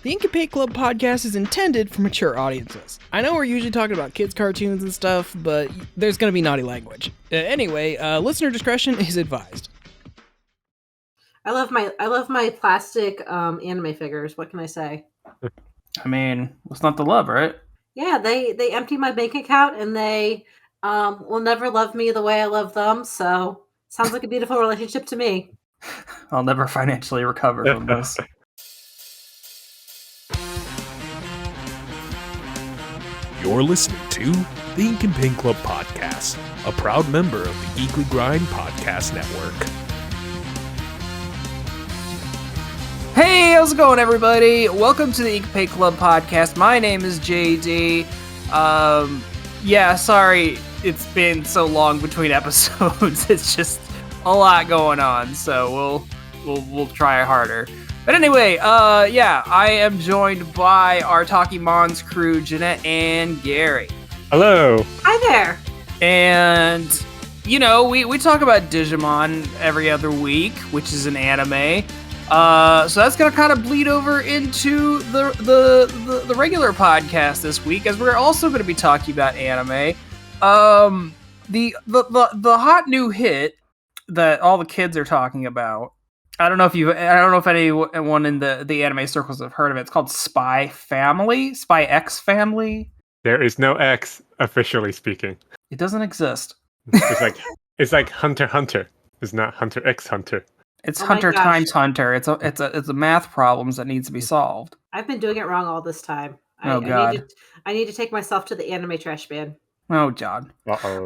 The Ink and Paint Club podcast is intended for mature audiences. I know we're usually talking about kids' cartoons and stuff, but there's going to be naughty language. Anyway, listener discretion is advised. I love my plastic anime figures. What can I say? I mean, what's not to love, right? Yeah, they empty my bank account and they will never love me the way I love them. So sounds like a beautiful relationship to me. I'll never financially recover from this. You're listening to the Ink and Paint Club podcast, a proud member of the Geekly Grind Podcast Network. Hey, how's it going, everybody? Welcome to the Ink and Paint Club podcast. My name is JD. Sorry it's been so long between episodes. It's just a lot going on, so we'll try harder. But anyway, I am joined by our Talking Mons crew, Jeanette and Gary. Hello. Hi there. And, you know, we talk about Digimon every other week, which is an anime. So that's going to kind of bleed over into the regular podcast this week, as we're also going to be talking about anime. The hot new hit that all the kids are talking about, I don't know if anyone in the anime circles have heard of it. It's called Spy Family, Spy X Family. There is no X, officially speaking. It doesn't exist. It's like Hunter x Hunter. It's not Hunter x Hunter. It's Oh my Hunter gosh. times Hunter. It's a math problems that needs to be solved. I've been doing it wrong all this time. Oh, God. I need to take myself to the anime trash bin. Oh, God. Uh-oh.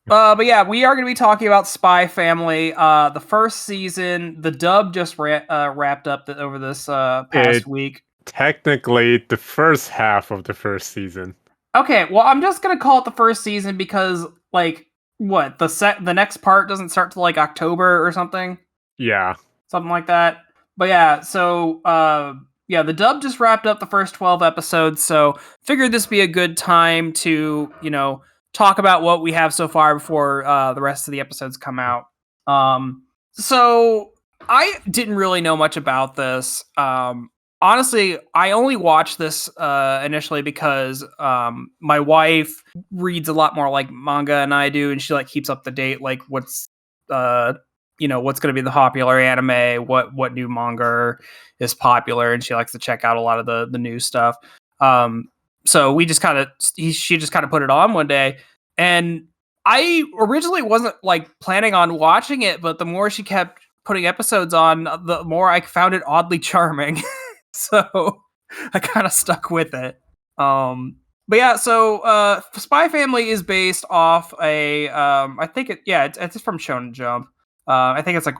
But yeah, we are going to be talking about Spy Family. The first season, the dub just wrapped up over this past week. Technically, the first half of the first season. Okay, well, I'm just going to call it the first season because, like, what, the next part doesn't start till, like, October or something? Yeah. Something like that. But yeah, so, the dub just wrapped up the first 12 episodes, so figured this would be a good time to, you know, talk about what we have so far before the rest of the episodes come out. So I didn't really know much about this. Honestly, I only watched this initially because my wife reads a lot more like manga than I do, and she like keeps up to date, like what's going to be the popular anime, what new manga is popular, and she likes to check out a lot of the new stuff. So she just kind of put it on one day, and I originally wasn't like planning on watching it, but the more she kept putting episodes on, the more I found it oddly charming. So I kind of stuck with it. So Spy Family is based off a it's from Shonen Jump. I think it's like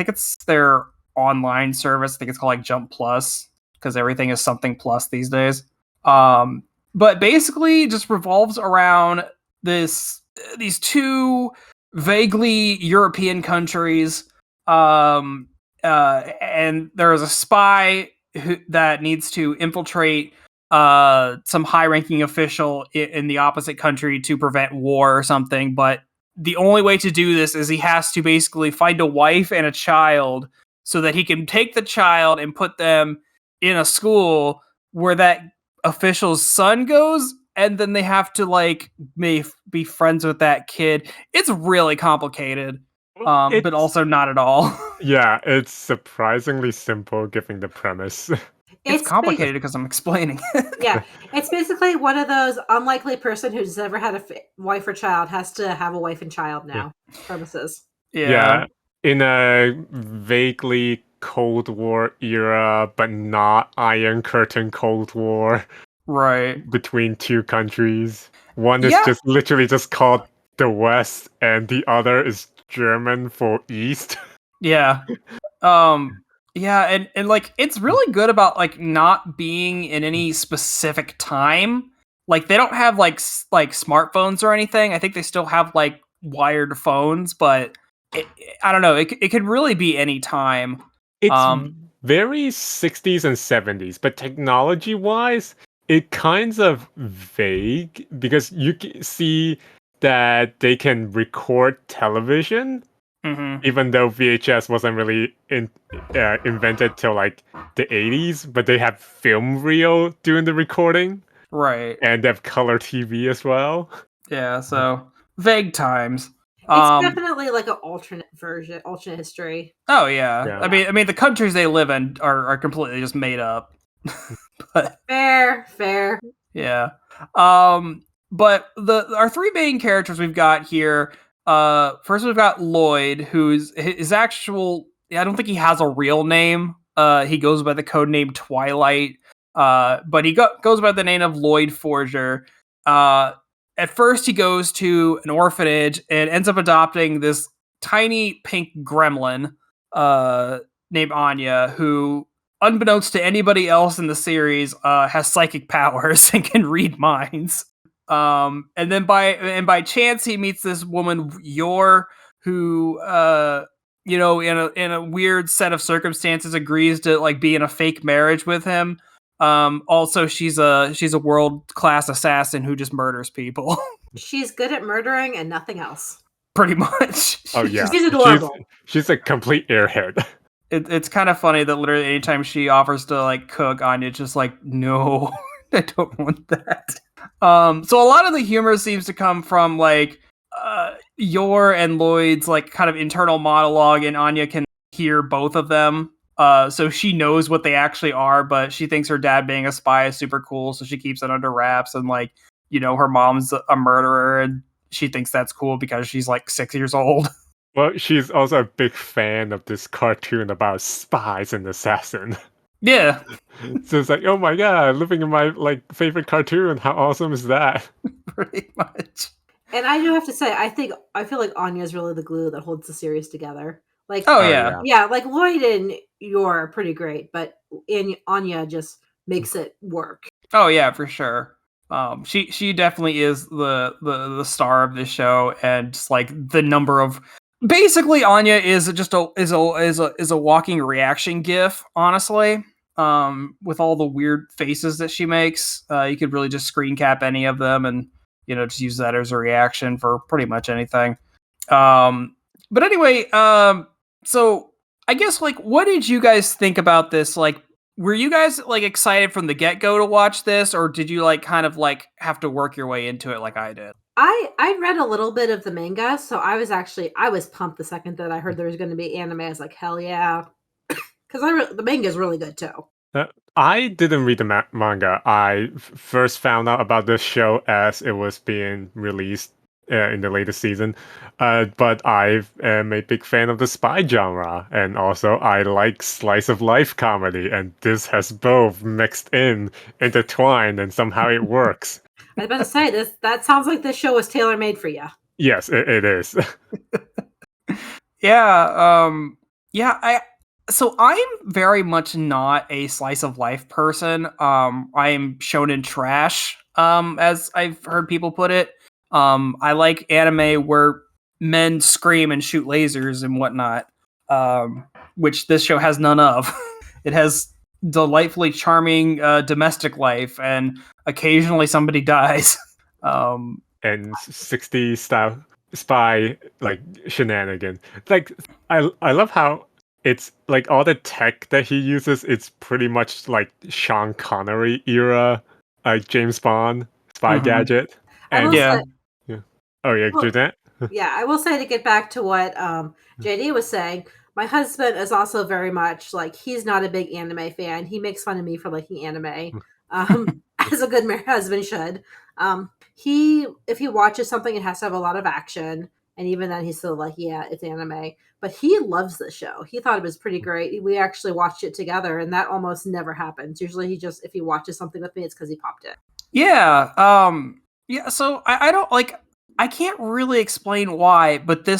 it's their online service. I think it's called like Jump Plus, because everything is something plus these days. But basically just revolves around these two vaguely European countries. And there is a spy that needs to infiltrate some high-ranking official in the opposite country to prevent war or something. But the only way to do this is he has to basically find a wife and a child so that he can take the child and put them in a school where that official's son goes, and then they have to like be friends with that kid. It's really complicated, but also not at all. Yeah, it's surprisingly simple given the premise. It's complicated because I'm explaining. Yeah, it's basically one of those unlikely person who's never had a wife or child has to have a wife and child now premises. Yeah, in a vaguely Cold War era, but not Iron Curtain Cold War. Right. Between two countries. One is just literally just called the West, and the other is German for East. Yeah. And like it's really good about like not being in any specific time. Like they don't have like smartphones or anything. I think they still have like wired phones, but I don't know. It could really be any time. It's very 60s and 70s, but technology-wise, it kinds of vague because you can see that they can record television, even though VHS wasn't really invented till like the 80s, but they have film reel doing the recording. Right. And they have color TV as well. Yeah, so vague times. It's definitely like an alternate history. Oh yeah. Yeah. I mean the countries they live in are completely just made up. But Fair. yeah. But our three main characters we've got here. First we've got Lloyd, who's his actual. I don't think he has a real name. He goes by the code name Twilight. But he goes by the name of Lloyd Forger. At first, he goes to an orphanage and ends up adopting this tiny pink gremlin named Anya, who, unbeknownst to anybody else in the series, has psychic powers and can read minds. And then by chance, he meets this woman, Yor, who in a weird set of circumstances agrees to like be in a fake marriage with him. Also, she's a world-class assassin who just murders people. She's good at murdering and nothing else. Pretty much. Oh yeah, She's adorable. She's a complete airhead. It's kind of funny that literally anytime she offers to like cook, Anya's just like, no, I don't want that. So a lot of the humor seems to come from like Yor and Lloyd's like kind of internal monologue, and Anya can hear both of them. So she knows what they actually are, but she thinks her dad being a spy is super cool, so she keeps it under wraps. And like, her mom's a murderer, and she thinks that's cool because she's like 6 years old. Well, she's also a big fan of this cartoon about spies and assassin. Yeah. So it's like, oh my god, living in my like favorite cartoon. How awesome is that? Pretty much. And I do have to say, I feel like Anya is really the glue that holds the series together. Like, yeah. Like Lloyd and Yor are pretty great, but Anya just makes it work. Oh yeah, for sure. She definitely is the star of this show, and just like the number of basically Anya is just a walking reaction gif, honestly. With all the weird faces that she makes, you could really just screen cap any of them and just use that as a reaction for pretty much anything. But anyway, so I guess like what did you guys think about this? Like, were you guys like excited from the get-go to watch this, or did you like kind of like have to work your way into it like I did? I read a little bit of the manga, so I was pumped the second that I heard there was going to be anime. I was like, hell yeah, because the manga is really good too. I didn't read the manga. I first found out about this show as it was being released in the latest season, but I am a big fan of the spy genre, and also I like slice of life comedy, and this has both mixed intertwined, and somehow it works. I was about to say that sounds like this show was tailor made for you. Yes, it is. Yeah, so I'm very much not a slice of life person. I am shonen trash, as I've heard people put it. I like anime where men scream and shoot lasers and whatnot, which this show has none of. It has delightfully charming domestic life, and occasionally somebody dies. And 60s style spy like shenanigan. Like I love how it's like all the tech that he uses. It's pretty much like Sean Connery era, like James Bond spy gadget. And Yeah. Oh yeah, Well, do that. Yeah, I will say, to get back to what JD was saying, my husband is also very much like, he's not a big anime fan. He makes fun of me for liking anime, as a good husband should. If he watches something, it has to have a lot of action, and even then he's still like, yeah, it's anime. But he loves the show. He thought it was pretty great. We actually watched it together, and that almost never happens. Usually if he watches something with me, it's because he popped it. Yeah. Yeah. So I don't like. I can't really explain why, but the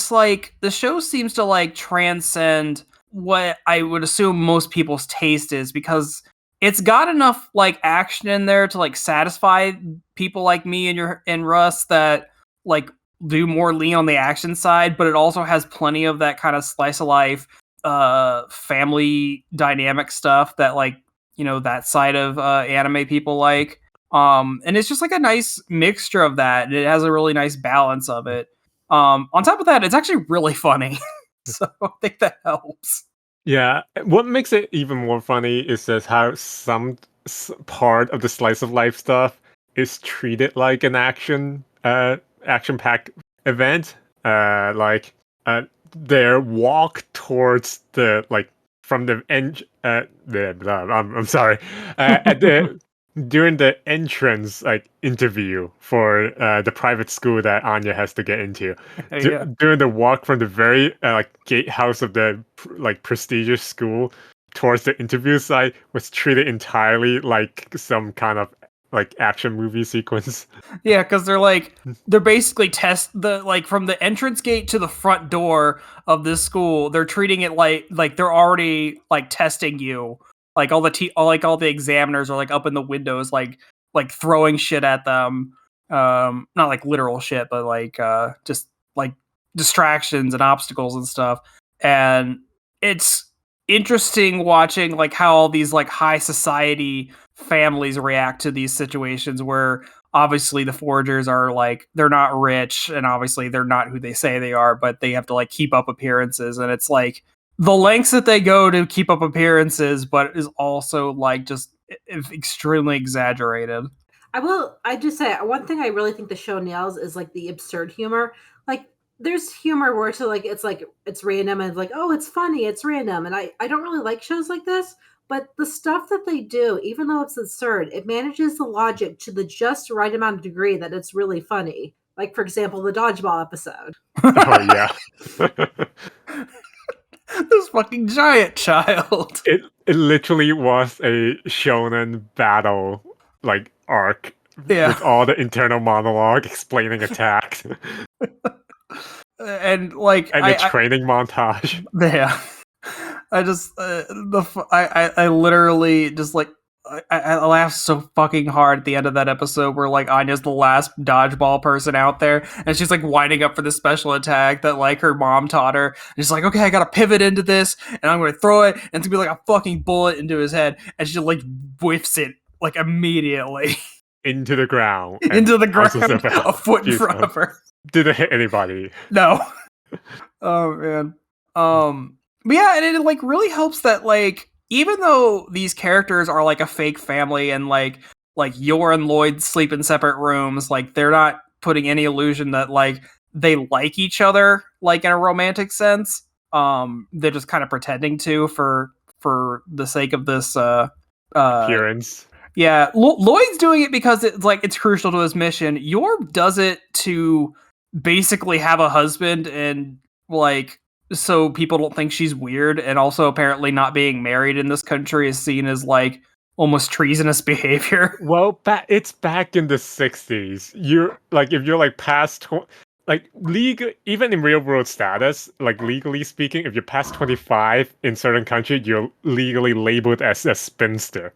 show seems to like transcend what I would assume most people's taste is, because it's got enough like action in there to like satisfy people like me and Russ that like do more lean on the action side, but it also has plenty of that kind of slice of life, family dynamic stuff that like, that side of anime people like. And it's just like a nice mixture of that, and it has a really nice balance of it. On top of that, it's actually really funny. So I think that helps. Yeah, what makes it even more funny is just how some part of the slice of life stuff is treated like an action packed event. Like their walk towards the like from the end. I'm sorry. At the during the entrance like interview for the private school that Anya has to get into. Yeah. During the walk from the very like gatehouse of the like prestigious school towards the interview site was treated entirely like some kind of like action movie sequence. Yeah, because they're basically from the entrance gate to the front door of this school. They're treating it like they're already like testing you. Like all the examiners are like up in the windows, like throwing shit at them. Not like literal shit, but like just like distractions and obstacles and stuff. And it's interesting watching like how all these like high society families react to these situations where obviously the foragers are like they're not rich and obviously they're not who they say they are, but they have to like keep up appearances, and it's like the lengths that they go to keep up appearances, but is also like just extremely exaggerated. I just say one thing I really think the show nails is like the absurd humor. Like there's humor where it's random and like, oh, it's funny, it's random. And I don't really like shows like this, but the stuff that they do, even though it's absurd, it manages the logic to the just right amount of degree that it's really funny. Like, for example, the dodgeball episode. Oh yeah. This fucking giant child. It literally was a shonen battle like arc with all the internal monologue explaining attacks and like and training montage. Yeah, I just I literally just like I laughed so fucking hard at the end of that episode where like Anya's the last dodgeball person out there and she's like winding up for the special attack that like her mom taught her. And she's like, okay, I gotta pivot into this and I'm gonna throw it and it's gonna be like a fucking bullet into his head, and she like whiffs it like immediately into the ground. A foot in front of her. Did it hit anybody? No. Oh man. But yeah, and it like really helps that like even though these characters are like a fake family and like Yor and Lloyd sleep in separate rooms, like they're not putting any illusion that like they like each other like in a romantic sense. They're just kind of pretending to for the sake of this appearance. Yeah, Lloyd's doing it because it's crucial to his mission. Yor does it to basically have a husband and like so people don't think she's weird, and also apparently not being married in this country is seen as like almost treasonous behavior. Well, it's back in the 60s. You're like if you're like past like legal, even in real world status, like legally speaking, if you're past 25 in certain countries, you're legally labeled as a spinster.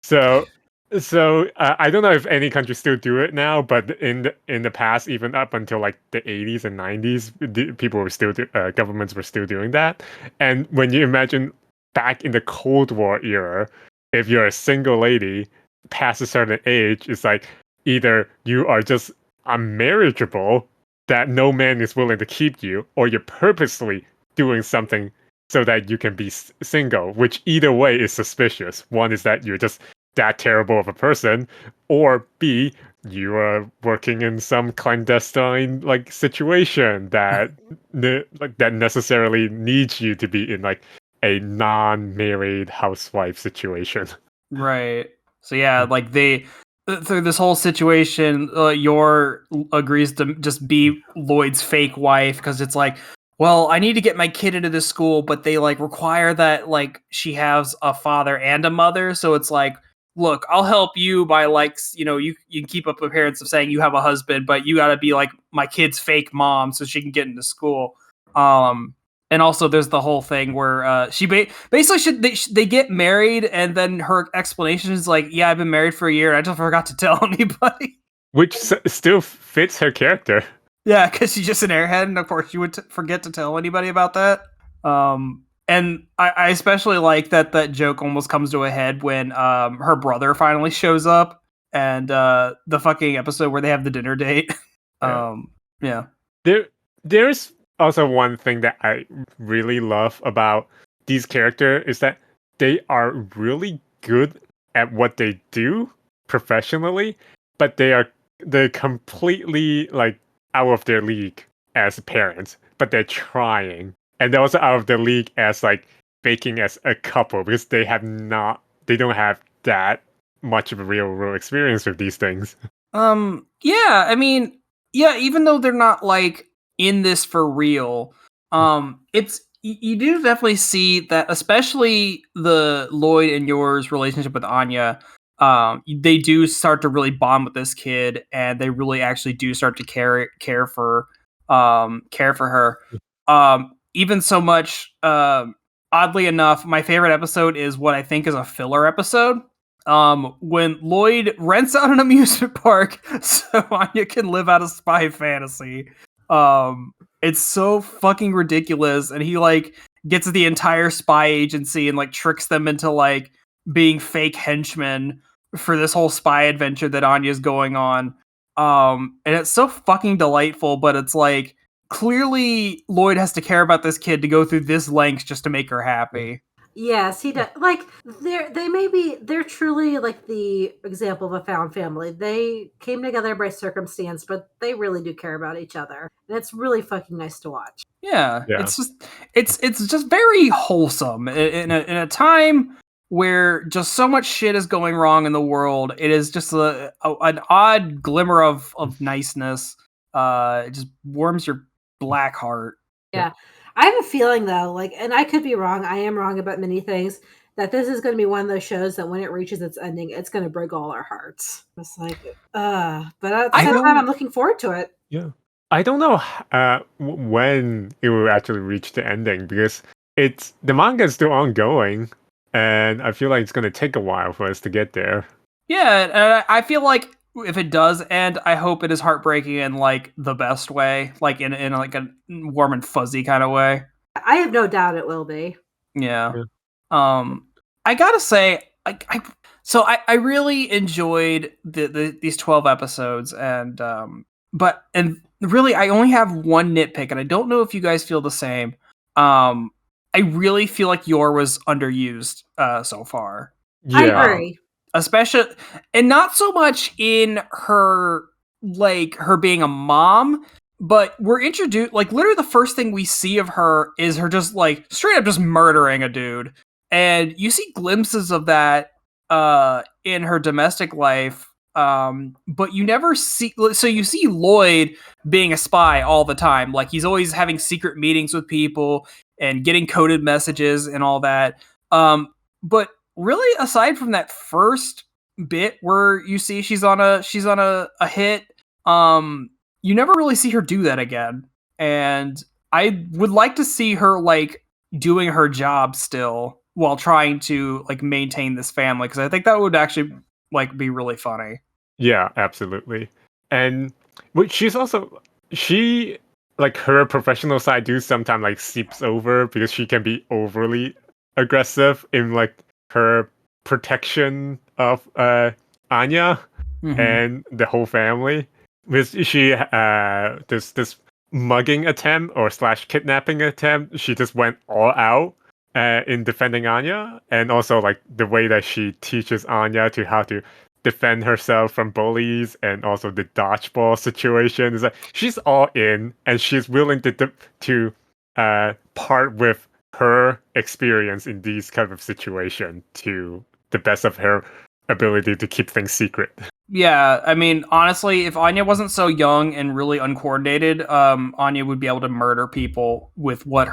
So I don't know if any countries still do it now, but in the past, even up until like the 80s and 90s, people were still governments were still doing that. And when you imagine back in the Cold War era, if you're a single lady past a certain age, it's like either you are just unmarriageable that no man is willing to keep you, or you're purposely doing something so that you can be single, which either way is suspicious. One is that you're just that terrible of a person, or B, you are working in some clandestine like situation that that necessarily needs you to be in like a non-married housewife situation. Right. So yeah, like they through this whole situation, Yor agrees to just be Lloyd's fake wife because it's like, well, I need to get my kid into this school, but they like require that like she has a father and a mother. So it's like, look, I'll help you by like, you can keep up appearance of saying you have a husband, but you got to be like my kid's fake mom so she can get into school. And also there's the whole thing where she basically they get married, and then her explanation is like, yeah, I've been married for a year and I just forgot to tell anybody. Which still fits her character. Yeah, because she's just an airhead, and of course you would forget to tell anybody about that. And I especially like that joke almost comes to a head when her brother finally shows up, and the fucking episode where they have the dinner date. Yeah. There's also one thing that I really love about these characters is that they are really good at what they do professionally, but they're completely like out of their league as parents, but they're trying. And they're also out of the league as like baking as a couple because they don't have that much of a real world experience with these things. Yeah, I mean, yeah, even though they're not like in this for real, it's you do definitely see that, especially the Lloyd and Yor's relationship with Anya. They do start to really bond with this kid, and they really actually do start to care for her. Even so much, oddly enough, my favorite episode is what I think is a filler episode. When Lloyd rents out an amusement park so Anya can live out a spy fantasy. It's so fucking ridiculous, and he like gets the entire spy agency and like tricks them into like being fake henchmen for this whole spy adventure that Anya's going on. And it's so fucking delightful, but it's like clearly Lloyd has to care about this kid to go through this length just to make her happy. Yes, he does. Like they're truly like the example of a found family. They came together by circumstance, but they really do care about each other, and it's really fucking nice to watch. Yeah. It's just very wholesome in a time where just so much shit is going wrong in the world. It is just an odd glimmer of niceness. It just warms your black heart. Yeah. I have a feeling though, like, and I could be wrong, I am wrong about many things, that this is going to be one of those shows that when it reaches its ending, it's going to break all our hearts. It's like, but at the same time, I'm looking forward to it. Yeah. I don't know when it will actually reach the ending, because the manga is still ongoing, and I feel like it's going to take a while for us to get there. Yeah, and I feel like if it does end, I hope it is heartbreaking in like the best way, like in like a warm and fuzzy kind of way. I have no doubt it will be. Yeah. I gotta say, I really enjoyed these 12 episodes, and really I only have one nitpick, and I don't know if you guys feel the same. I really feel like Yor was underused so far. Yeah. I agree. Especially, and not so much in her being a mom, but we're introduced, like, literally the first thing we see of her is her just like straight up just murdering a dude, and you see glimpses of that in her domestic life, but you never see. So you see Lloyd being a spy all the time, like he's always having secret meetings with people and getting coded messages and all that, but really, aside from that first bit where you see she's on a hit, you never really see her do that again. And I would like to see her like doing her job still while trying to like maintain this family, because I think that would actually like be really funny. Yeah, absolutely. And she's also like her professional side do sometimes like seeps over, because she can be overly aggressive in like her protection of Anya and the whole family. With she this mugging attempt or / kidnapping attempt, she just went all out in defending Anya, and also like the way that she teaches Anya to how to defend herself from bullies, and also the dodgeball situation is like she's all in, and she's willing to part with her experience in these kind of situations to the best of her ability to keep things secret. Yeah, I mean, honestly, if Anya wasn't so young and really uncoordinated, Anya would be able to murder people with what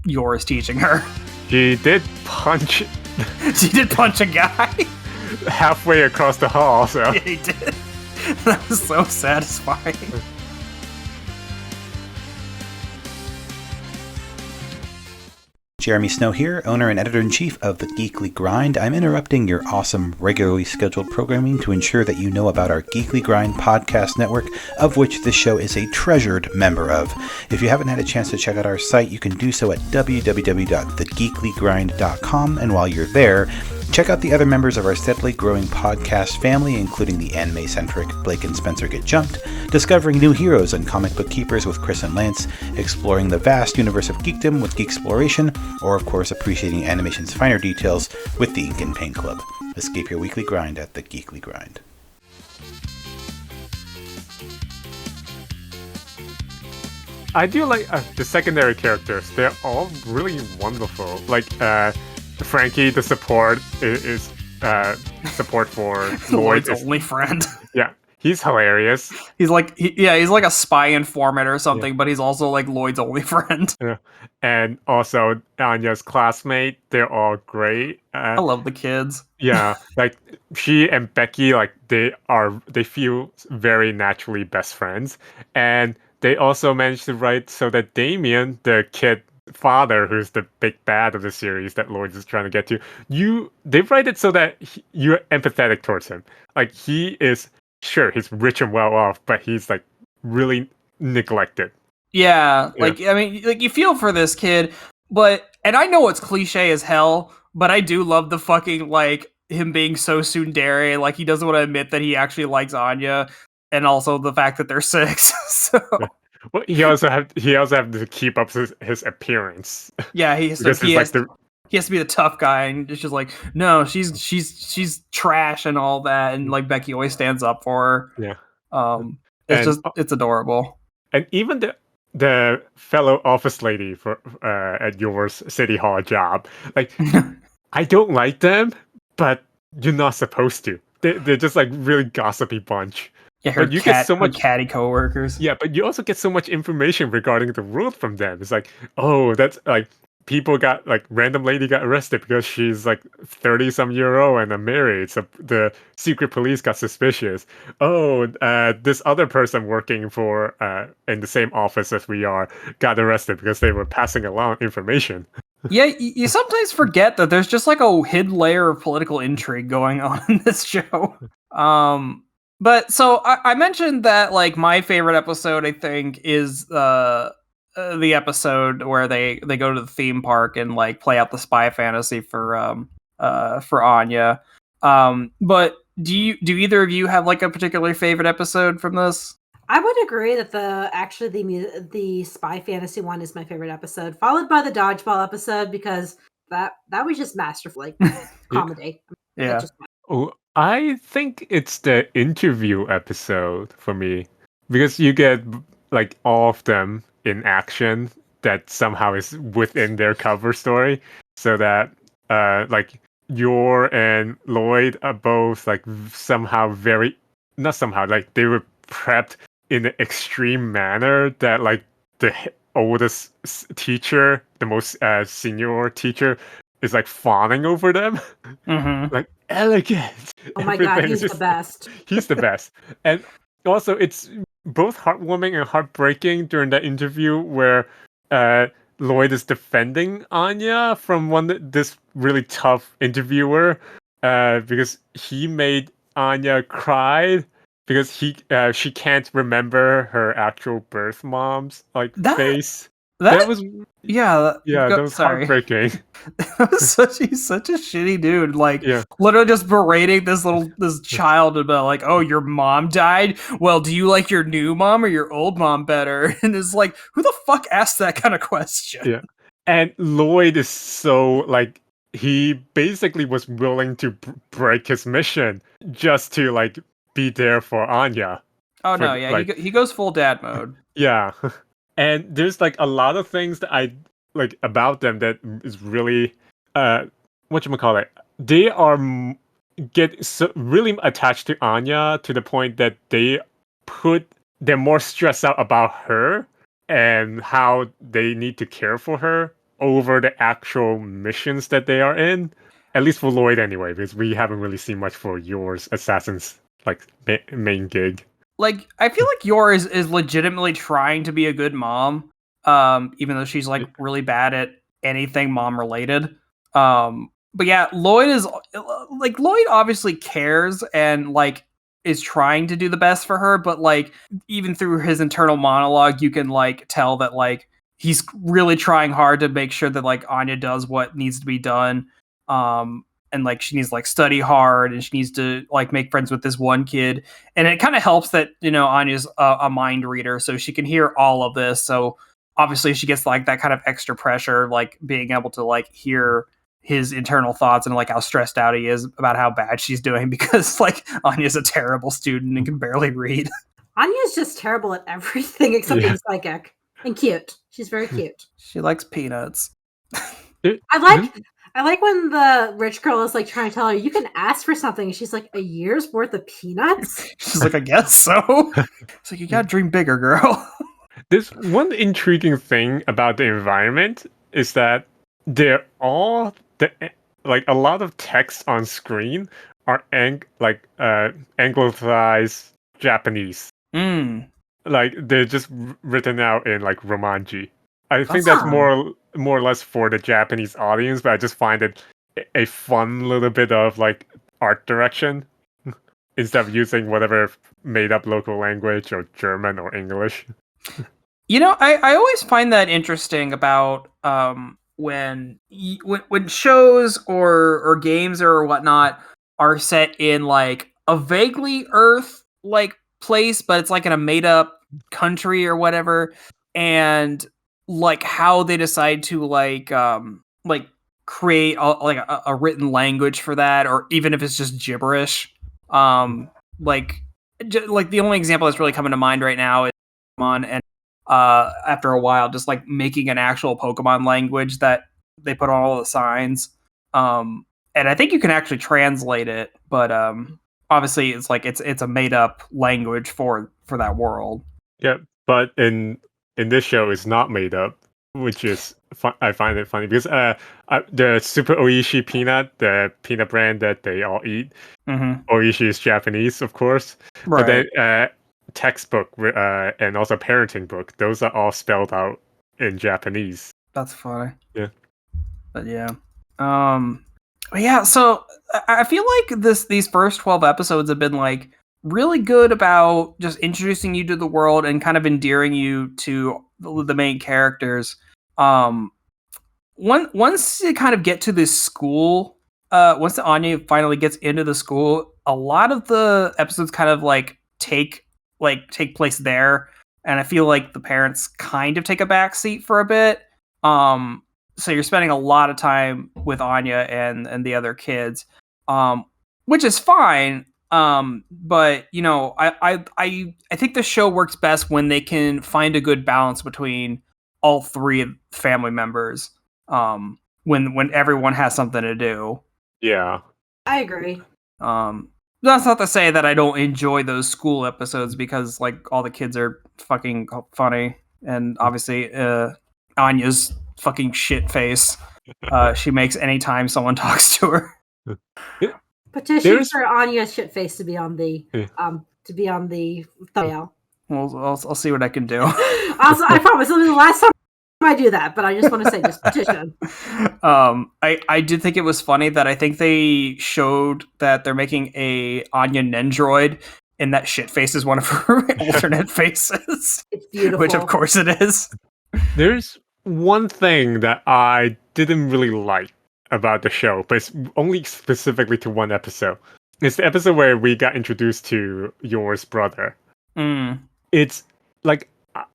Yor is teaching her. She did punch a guy halfway across the hall, so yeah, he did. That was so satisfying. Jeremy Snow here, owner and editor-in-chief of The Geekly Grind. I'm interrupting your awesome, regularly scheduled programming to ensure that you know about our Geekly Grind podcast network, of which this show is a treasured member of. If you haven't had a chance to check out our site, you can do so at www.thegeeklygrind.com, and while you're there, Check out the other members of our steadily growing podcast family, including the anime-centric Blake and Spencer Get Jumped, discovering new heroes and comic book keepers with Chris and Lance, exploring the vast universe of geekdom with Geek Exploration, or of course appreciating animation's finer details with the Ink and Paint Club. Escape your weekly grind at the Geekly Grind. I do like the secondary characters. They're all really wonderful. Like Frankie, the support is support for Lloyd. Lloyd's only friend. Yeah, he's hilarious. He's like a spy informant or something, but he's also like Lloyd's only friend. Yeah, and also Anya's classmate. They're all great. I love the kids. Yeah, like she and Becky, like they feel very naturally best friends, and they also managed to write so that Damien, the kid father, who's the big bad of the series that Lloyd is trying to get to, they write it so that you're empathetic towards him. Like he's rich and well off, but he's like really neglected. Yeah, like I mean, like you feel for this kid, and I know it's cliche as hell, but I do love the fucking like him being so tsundere, like he doesn't want to admit that he actually likes Anya. And also the fact that they're 6. So well, he also have to keep up his appearance. Yeah, he has to be the tough guy, and it's just like, no, she's trash and all that, and like Becky always stands up for her. Yeah, it's adorable. And even the fellow office lady for at your city hall job, like I don't like them, but you're not supposed to. They're just like really gossipy bunch. Yeah, her get so much catty coworkers. Yeah, but you also get so much information regarding the world from them. It's like, oh, that's like people got like random lady got arrested because she's like 30-some-year-old and married. So the secret police got suspicious. Oh, this other person working for in the same office as we are got arrested because they were passing along information. Yeah, you sometimes forget that there's just like a hidden layer of political intrigue going on in this show. But so I mentioned that like my favorite episode, I think, is the episode where they go to the theme park and like play out the spy fantasy for Anya. But do either of you have like a particular favorite episode from this? I would agree that the spy fantasy one is my favorite episode, followed by the dodgeball episode because that was just masterful, like comedy. Yeah. Oh, I think it's the interview episode for me because you get like all of them in action that somehow is within their cover story, so that like Yor and Lloyd are both like somehow like they were prepped in an extreme manner that like the oldest teacher, the most senior teacher, is like fawning over them. Mm-hmm. Like elegant. Oh my god, he's the best. He's the best. And also it's both heartwarming and heartbreaking during that interview where Lloyd is defending Anya from this really tough interviewer because he made Anya cry because she can't remember her actual birth mom's like face. That was that was heartbreaking. He's such a shitty dude. Like literally just berating this child about like, oh, your mom died. Well, do you like your new mom or your old mom better? And it's like, who the fuck asked that kind of question? Yeah, and Lloyd is so like he basically was willing to break his mission just to like be there for Anya. Oh no, yeah, like, he goes full dad mode. Yeah. And there's like a lot of things that I like about them that is really whatchamacallit. They are really attached to Anya to the point that they're more stressed out about her and how they need to care for her over the actual missions that they are in. At least for Lloyd anyway, because we haven't really seen much for Yor's assassin's like main gig. Like, I feel like Yor is legitimately trying to be a good mom, even though she's like really bad at anything mom related. But yeah, Lloyd obviously cares and like is trying to do the best for her, but like even through his internal monologue, you can like tell that like he's really trying hard to make sure that like Anya does what needs to be done. like she needs to like study hard, and she needs to like make friends with this one kid. And it kind of helps that, you know, Anya's a mind reader, so she can hear all of this. So obviously she gets like that kind of extra pressure, like being able to like hear his internal thoughts and like how stressed out he is about how bad she's doing, because like Anya's a terrible student and can barely read. Anya's just terrible at everything except being psychic and cute. She's very cute. She likes peanuts. I like when the rich girl is like trying to tell her you can ask for something, and she's like, a year's worth of peanuts. She's like, I guess so. It's like, you gotta dream bigger, girl. This one intriguing thing about the environment is that they're all like a lot of text on screen are anglicized Japanese. Like they're just written out in like Romanji. I think that's more or less for the Japanese audience, but I just find it a fun little bit of like art direction instead of using whatever made up local language or German or English. You know, I always find that interesting about when shows or games or whatnot are set in like a vaguely Earth like place, but it's like in a made up country or whatever, and like how they decide to like create a written language for that, or even if it's just gibberish. Like the only example that's really coming to mind right now is Pokemon, and after a while just like making an actual Pokemon language that they put on all the signs. And I think you can actually translate it, but obviously it's like it's a made up language for that world. Yeah, but in this show it's not made up, which is I find it funny because the Super Oishi peanut, the peanut brand that they all eat, Oishi is Japanese, of course, right. But then textbook and also parenting book, those are all spelled out in Japanese. That's funny. Yeah. But yeah. Yeah, so I feel like these first 12 episodes have been like really good about just introducing you to the world and kind of endearing you to the main characters. Once you kind of get to this school, once Anya finally gets into the school, a lot of the episodes kind of like take place there, and I feel like the parents kind of take a backseat for a bit. So you're spending a lot of time with Anya and the other kids, which is fine. But you know, I think the show works best when they can find a good balance between all three family members. When everyone has something to do. Yeah, I agree. That's not to say that I don't enjoy those school episodes, because like all the kids are fucking funny, and obviously Anya's fucking shit face she makes anytime someone talks to her. Petition for Anya's shit face to be on the thumbnail. Well, I'll see what I can do. Also, I promise it'll be the last time I do that, but I just want to say, just petition. I did think it was funny that I think they showed that they're making a Anya Nendroid, and that shit face is one of her alternate faces. It's beautiful. Which of course it is. There's one thing that I didn't really like about the show, but it's only specifically to one episode. It's the episode where we got introduced to Yor's brother. It's like,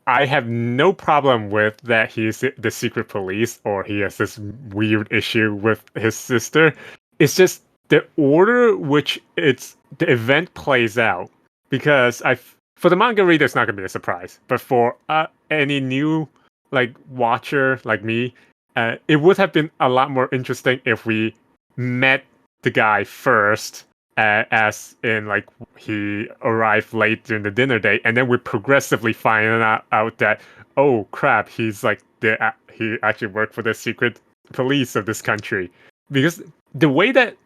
I have no problem with that he's the secret police or he has this weird issue with his sister. It's just the order which the event plays out. Because for the manga reader, it's not going to be a surprise. But for any new like watcher like me, it would have been a lot more interesting if we met the guy first. As in, like, he arrived late during the dinner date, and then we progressively find out that, oh crap, he's like he actually worked for the secret police of this country. Because the way that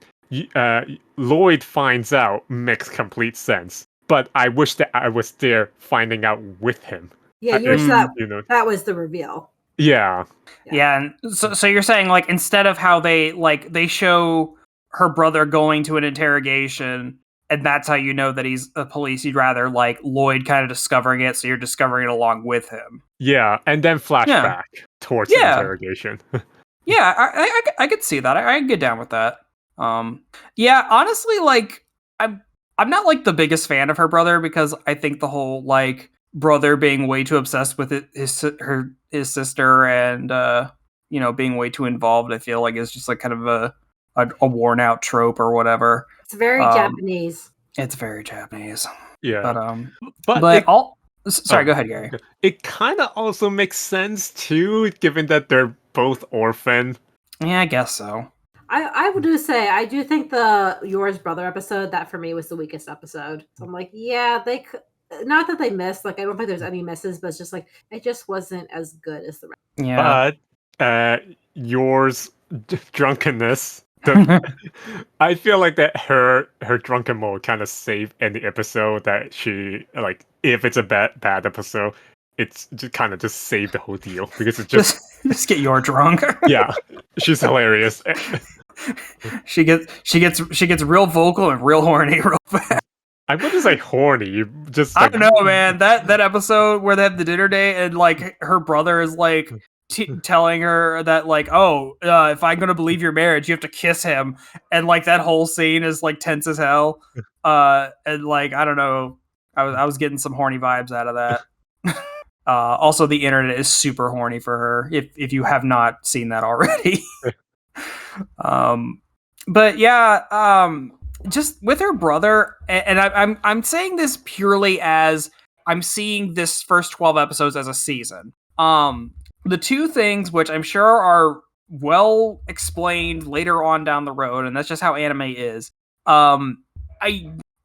Lloyd finds out makes complete sense, but I wish that I was there finding out with him. Yeah, that was the reveal. Yeah, and so you're saying, like, instead of how they show her brother going to an interrogation, and that's how you know that he's a police, you'd rather like Lloyd kind of discovering it, so you're discovering it along with him. Yeah, and then flashback towards the interrogation. Yeah, I could see that. I can get down with that. Yeah, honestly, like I'm not like the biggest fan of her brother because I think the whole like brother being way too obsessed with his sister and being way too involved, I feel like is just like kind of a worn out trope or whatever. It's very Japanese. It's very Japanese. Yeah. But sorry, Oh, go ahead, Gary. It kind of also makes sense too, given that they're both orphan. Yeah, I guess so. I would do say I do think the Yours Brother episode, that for me was the weakest episode. So I'm like, yeah, not that they missed, like I don't think there's any misses, but it's just like it just wasn't as good as the rest. Yeah. But yours drunkenness. I feel like that her drunken mode kind of saved any episode that she like. If it's a bad episode, it's just kind of just saved the whole deal because it's just get your drunk. Yeah, she's hilarious. She gets real vocal and real horny real fast. I wouldn't say horny. Just I don't know, man. That episode where they have the dinner date and like her brother is like telling her that like, if I'm gonna believe your marriage, you have to kiss him, and like that whole scene is like tense as hell. And like I don't know, I was getting some horny vibes out of that. Also, the internet is super horny for her. If you have not seen that already. But yeah, just with her brother, and I'm saying this purely as I'm seeing this first 12 episodes as a season. The two things which I'm sure are well explained later on down the road, and that's just how anime is.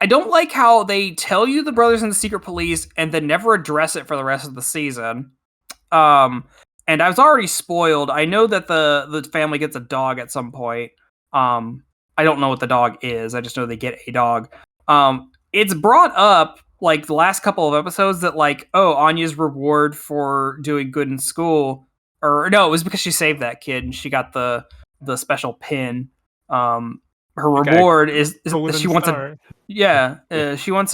I don't like how they tell you the brothers in the secret police and then never address it for the rest of the season. And I was already spoiled. I know that the family gets a dog at some point. I don't know what the dog is. I just know they get a dog. It's brought up like the last couple of episodes that like, Anya's reward for doing good in school, or no, it was because she saved that kid and she got the special pin. Her reward is that she wants she wants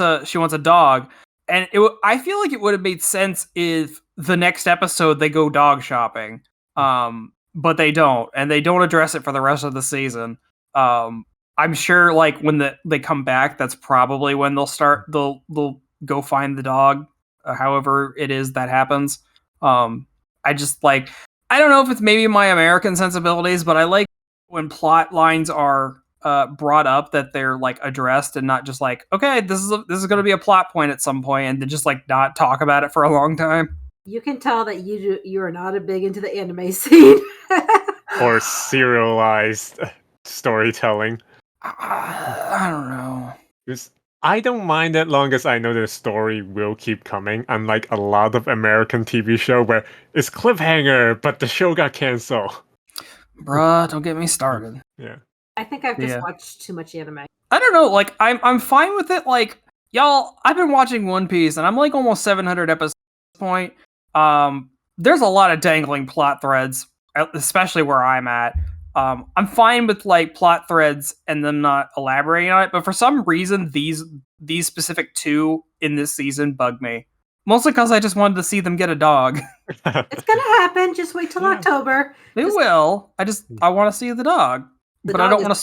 a dog. And I feel like it would have made sense if the next episode they go dog shopping, but they don't, and they don't address it for the rest of the season. I'm sure, like when they come back, that's probably when they'll go find the dog, however it is that happens. I just like I don't know if it's maybe my American sensibilities, but I like when plot lines are brought up that they're like addressed and not just like, okay, this is going to be a plot point at some point, and then just like not talk about it for a long time. You can tell that you are not a big into the anime scene or serialized storytelling. I don't know. I don't mind that long as I know the story will keep coming, unlike a lot of American TV show where it's cliffhanger, but the show got canceled. Bruh, don't get me started. Yeah. I think I've just watched too much anime. I don't know, like I'm fine with it. Like, y'all, I've been watching One Piece and I'm like almost 700 episodes at this point. There's a lot of dangling plot threads, especially where I'm at. I'm fine with like plot threads and them not elaborating on it, but for some reason these specific two in this season bug me. Mostly because I just wanted to see them get a dog. It's gonna happen. Just wait till October. It will. I want to see the dog. But I don't want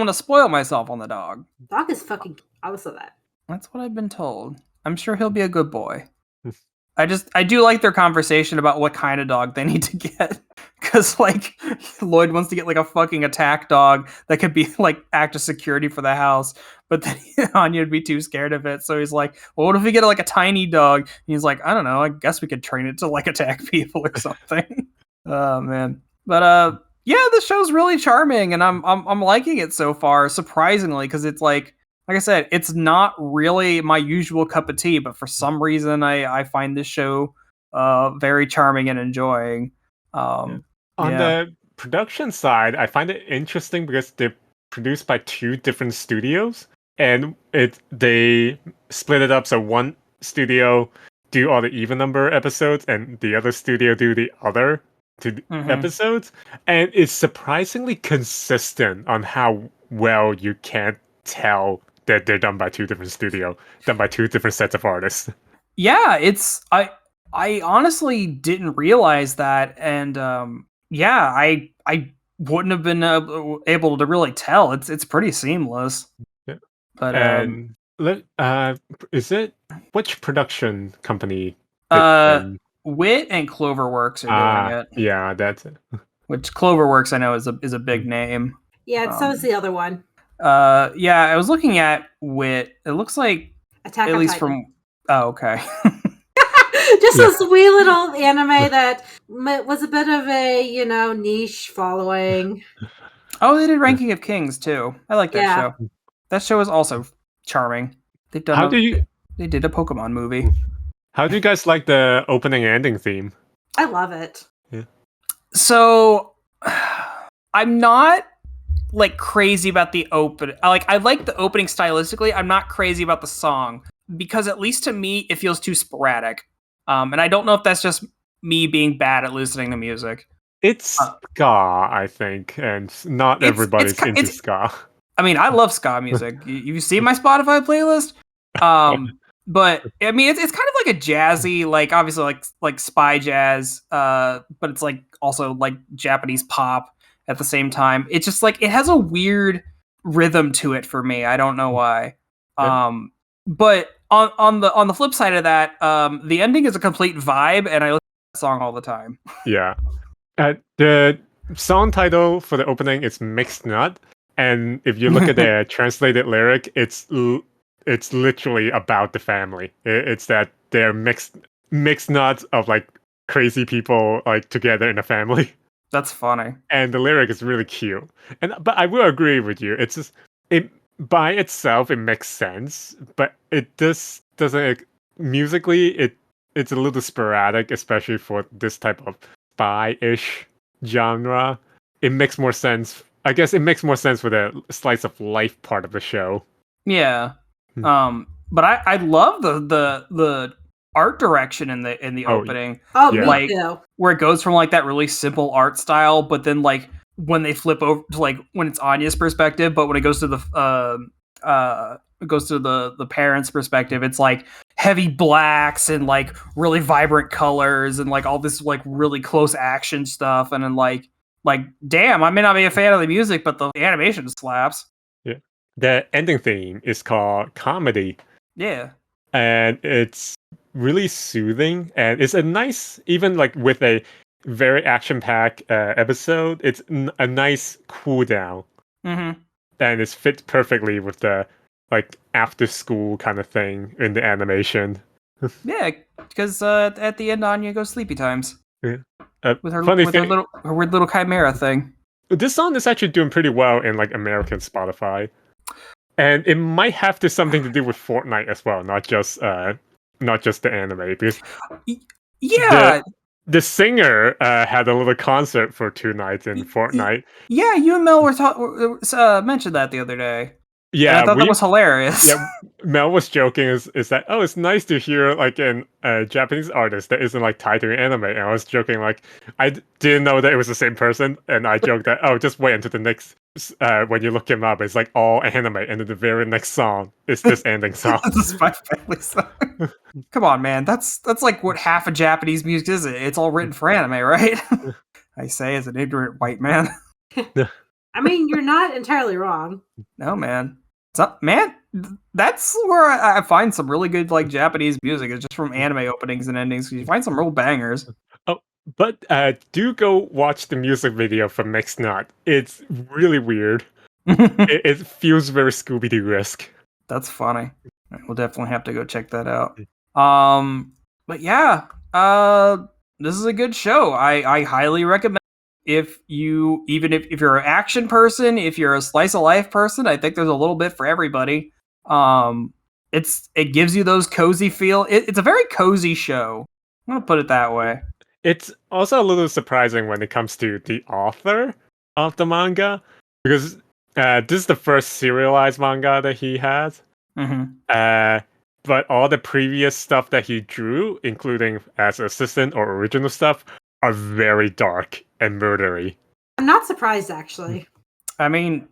to spoil myself on the dog. Dog is fucking. I was so that. That's what I've been told. I'm sure he'll be a good boy. I do like their conversation about what kind of dog they need to get. Because like Lloyd wants to get like a fucking attack dog that could be like act as security for the house, but then Anya would be too scared of it. So he's like, well, what if we get like a tiny dog? And he's like, I don't know. I guess we could train it to like attack people or something. Oh man. But yeah, this show's really charming, and I'm liking it so far, surprisingly, because it's like I said, it's not really my usual cup of tea, but for some reason I find this show very charming and enjoying. On the production side, I find it interesting because they're produced by two different studios, and they split it up so one studio do all the even number episodes, and the other studio do the other episodes, and it's surprisingly consistent on how well you can't tell that they're done by two different studios, done by two different sets of artists. Yeah, I honestly didn't realize that, and I wouldn't have been able to really tell. It's pretty seamless. Yeah. But And is it which production company? Wit and Cloverworks are doing it. Yeah, that's it. Which Cloverworks I know is a big name. Yeah, so is the other one. Yeah, I was looking at Wit. It looks like Attack at on least Titan. from okay. Just a sweet little anime that was a bit of a, niche following. Oh, they did Ranking of Kings too. I like that Yeah. show. That show is also charming. They've done. They did a Pokemon movie. How do you guys like the opening and ending theme? I love it. So, I'm not like crazy about the open. I like the opening stylistically. I'm not crazy about the song because at least to me it feels too sporadic. And I don't know if that's just me being bad at listening to music. It's ska, I think, and not everybody's into ska. I mean, I love ska music. You see my Spotify playlist? But I mean, it's kind of like a jazzy, like obviously like spy jazz, but it's like also like Japanese pop at the same time. It's just like it has a weird rhythm to it for me. I don't know why. Yeah. But on the flip side of that, the ending is a complete vibe, and I listen to that song all the time. Yeah. The song title for the opening is Mixed Nut, and if you look at the translated lyric, it's literally about the family. It's that they're mixed nuts of like crazy people like together in a family. That's funny. And the lyric is really cute. But I will agree with you. It's just by itself it makes sense, but it just doesn't musically it's a little sporadic, especially for this type of spy-ish genre. It makes more sense. I guess it makes more sense for the slice of life part of the show. Yeah. But I love the art direction in the opening. Oh, Yeah. me Like too. where it goes from like that really simple art style, but then like when they flip over to like when it's Anya's perspective, but when it goes to the parents' perspective, it's like heavy blacks and like really vibrant colors and like all this like really close action stuff, and then like damn, I may not be a fan of the music, but the animation slaps. Yeah. The ending theme is called Comedy. Yeah. And it's really soothing, and it's a nice, even like with a very action-packed episode, it's a nice cool down. Mm-hmm. And it's fit perfectly with the like after school kind of thing in the animation. Yeah, because at the end, Anya goes sleepy times. Yeah. With her funny with thing- her weird little chimera thing. This song is actually doing pretty well in like American Spotify, and it might have something to do with Fortnite as well, not just the anime. Because Yeah, the singer had a little concert for 2 nights in Fortnite. yeah. You and Mel mentioned that the other day. Yeah, And I thought that was hilarious. Yeah, Mel was joking is that, oh, it's nice to hear like a Japanese artist that isn't like tied to an anime. And I was joking like I didn't know that it was the same person, and I joked that, oh, just wait until the next when you look him up, it's like all anime, and then the very next song is this ending song. It's a Spy Family song. Come on, man. That's like what half of Japanese music is. It's all written for anime, right? I say as an ignorant white man. I mean, you're not entirely wrong. No, man. That's where I find some really good like Japanese music. It's just from anime openings and endings. You find some real bangers. But do go watch the music video for Mixed Nut. It's really weird. It feels very Scooby-Doo-esque. That's funny. We'll definitely have to go check that out. But yeah, this is a good show. I highly recommend. If you're an action person, if you're a slice of life person, I think there's a little bit for everybody. It gives you those cozy feel. It's a very cozy show. I'm gonna put it that way. It's also a little surprising when it comes to the author of the manga, because this is the first serialized manga that he has. Mm-hmm. But all the previous stuff that he drew, including as assistant or original stuff, are very dark and murdery. I'm not surprised, actually. I mean,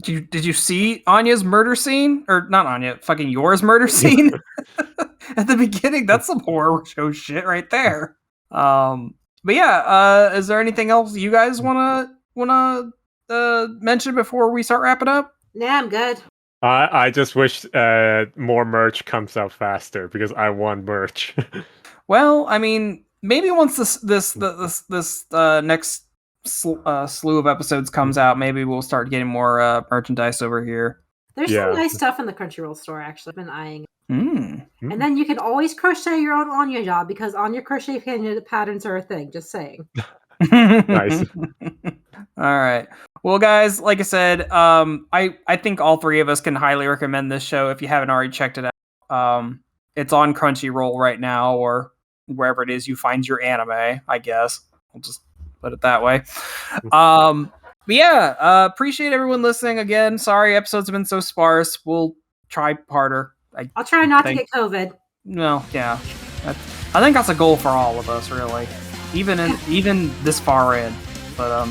did you see Anya's murder scene? Or not Anya, fucking yours murder scene? At the beginning, that's some horror show shit right there. But yeah, is there anything else you guys wanna mention before we start wrapping up? Nah, I'm good. I just wish more merch comes out faster because I want merch. Well, I mean, maybe once this next slew of episodes comes out, maybe we'll start getting more merchandise over here. There's Yeah. some nice stuff in the Crunchyroll store, actually. I've been eyeing it. Mm. And then you can always crochet your own Anya job because Anya crochet patterns are a thing. Just saying. Nice. All right. Well, guys, like I said, I think all three of us can highly recommend this show if you haven't already checked it out. It's on Crunchyroll right now, or wherever it is you find your anime, I guess. We'll just put it that way. But yeah, appreciate everyone listening again. Sorry episodes have been so sparse. We'll try harder. I'll try not to get COVID. No, yeah. I think that's a goal for all of us, really. Even this far in. But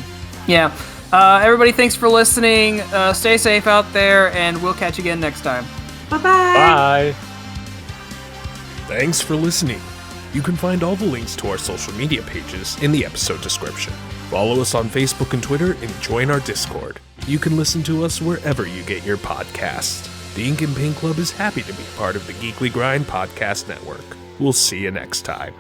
yeah. Everybody, thanks for listening. Stay safe out there, and we'll catch you again next time. Bye-bye. Bye. Thanks for listening. You can find all the links to our social media pages in the episode description. Follow us on Facebook and Twitter and join our Discord. You can listen to us wherever you get your podcasts. The Ink and Paint Club is happy to be part of the Geekly Grind Podcast Network. We'll see you next time.